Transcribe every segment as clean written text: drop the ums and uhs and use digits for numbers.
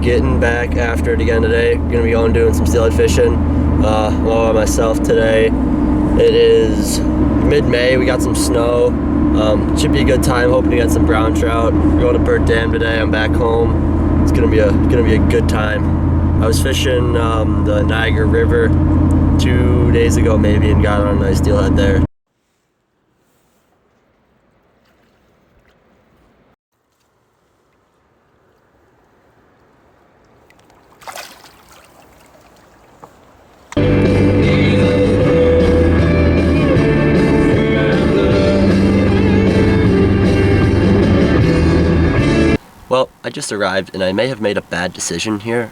getting back after it again today. Gonna be going doing some steelhead fishing all by myself today. It is mid-May. We got some snow. Should be a good time. Hoping to get some brown trout. We're going to Burt Dam today. I'm back home. It's gonna be a good time. I was fishing the Niagara River 2 days ago maybe and got on a nice steelhead there. Well, I just arrived and I may have made a bad decision here.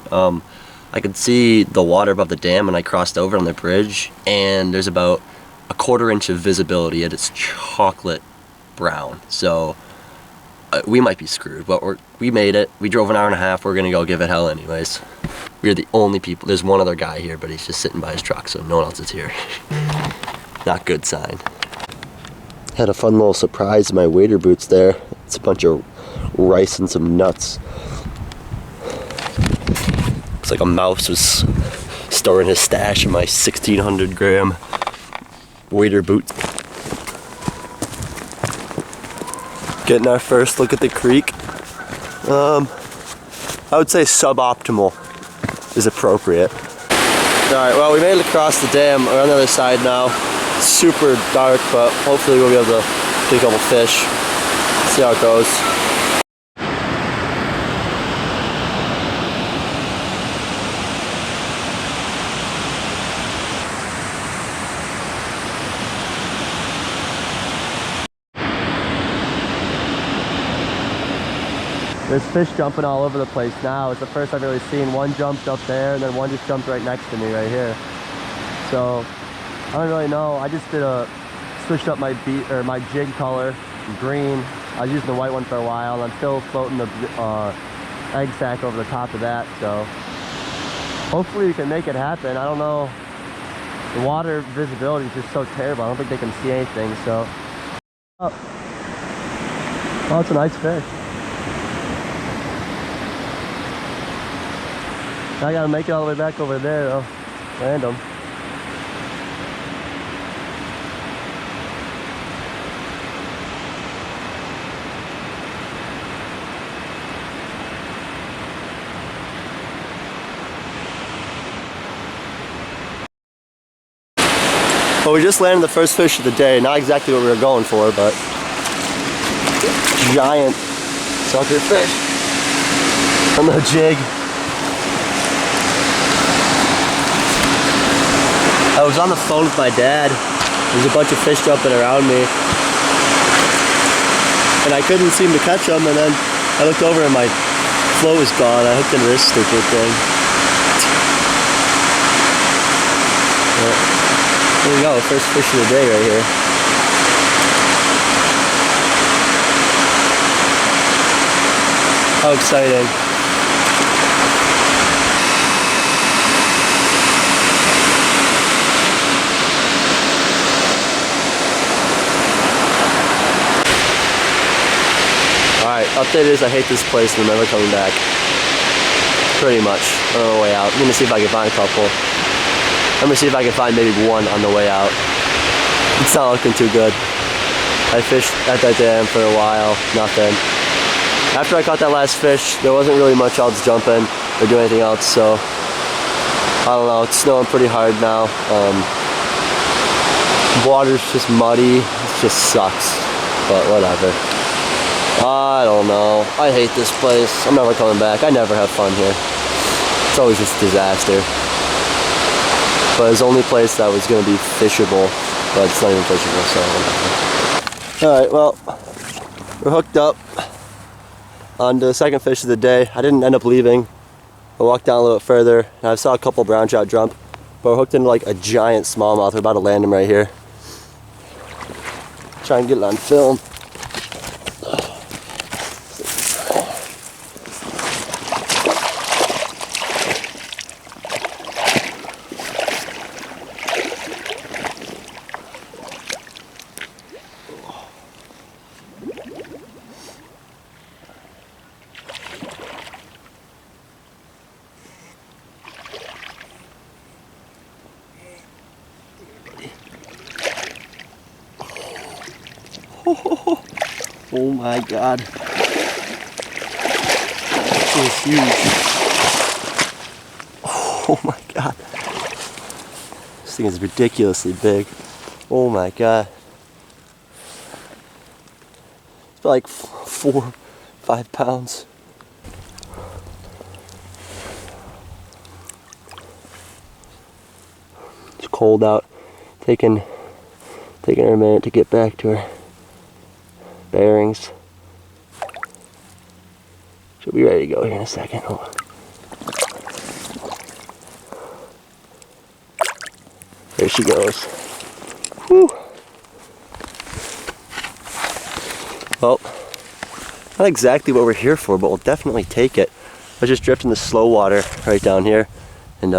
I could see the water above the dam when I crossed over on the bridge, and there's about a 1/4 inch of visibility and it's chocolate brown. So we might be screwed, but we made it. We drove an hour and a half. We're gonna go give it hell anyways. We're the only people. There's one other guy here, but he's just sitting by his truck, so no one else is here. Not good sign. Had a fun little surprise in my wader boots there. It's a bunch of rice and some nuts. Looks like a mouse was storing his stash in my 1,600 gram wader boot. Getting our first look at the creek. I would say suboptimal is appropriate. Alright, well, we made it across the dam. We're on the other side now. It's super dark, but hopefully we'll be able to get a couple fish. See how it goes. There's fish jumping all over the place now. It's the first I've really seen. One jumped up there, and then one just jumped right next to me right here. So I don't really know. I just switched up my jig color, green. I was using the white one for a while, and I'm still floating the egg sack over the top of that. So hopefully we can make it happen. I don't know. The water visibility is just so terrible. I don't think they can see anything. So, oh, it's a nice fish. I gotta make it all the way back over there though. Random. Well, we just landed the first fish of the day. Not exactly what we were going for, but giant sucker fish on the jig. I was on the phone with my dad. There's a bunch of fish jumping around me, and I couldn't seem to catch them. And then I looked over and my float was gone. I hooked into this stupid thing. But there we go, first fish of the day right here. How exciting! Alright, update is I hate this place and I'm never coming back. Pretty much, on the way out. I'm gonna see if I can find a couple. I'm gonna see if I can find maybe one on the way out. It's not looking too good. I fished at that dam for a while, nothing. After I caught that last fish, there wasn't really much else jumping or doing anything else, so I don't know, it's snowing pretty hard now. Water's just muddy, it just sucks, but whatever. I don't know. I hate this place. I'm never coming back. I never have fun here. It's always just a disaster. But it's the only place that was going to be fishable, but it's not even fishable, so whatever. Alright, well, we're hooked up on the second fish of the day. I didn't end up leaving. I walked down a little bit further, and I saw a couple brown trout jump, but we're hooked into like a giant smallmouth. We're about to land him right here. Try and get it on film. Oh my God. This is huge. Oh my God. This thing is ridiculously big. Oh my God. It's like 4, 5 pounds. It's cold out. Taking her a minute to get back to her bearings. She'll be ready to go here in a second. Hold on. There she goes. Whew. Well, not exactly what we're here for, but we'll definitely take it. I was just drifting the slow water right down here, and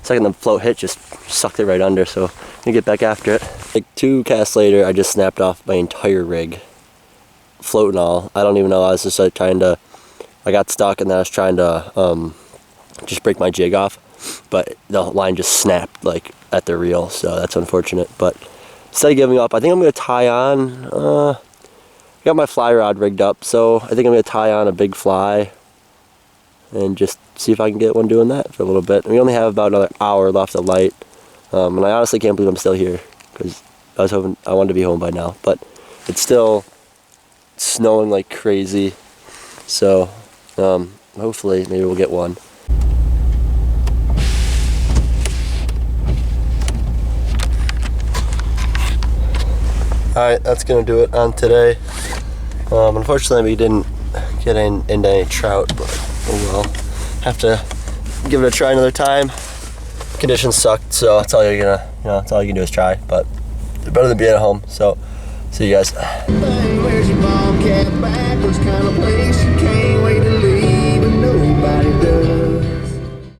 second the float hit, just sucked it right under, so I'm gonna get back after it. Like 2 casts later, I just snapped off my entire rig. Float and all. I don't even know, I was just like trying to, I got stuck and then I was trying to just break my jig off, but the line just snapped like at the reel, so that's unfortunate. But instead of giving up, I think I'm gonna tie on, I got my fly rod rigged up, so I think I'm gonna tie on a big fly and just see if I can get one doing that for a little bit. And we only have about another hour left of light, and I honestly can't believe I'm still here, because I was hoping I wanted to be home by now, but it's still snowing like crazy, so hopefully maybe we'll get one. Alright, that's gonna do it on today. Unfortunately we didn't get into any trout, but oh well. Have to give it a try another time. Conditions sucked, so that's all you're gonna, that's all you can do is try, but they're better than being at home, so see you guys. Where's your bobcat back? Which kind of place you came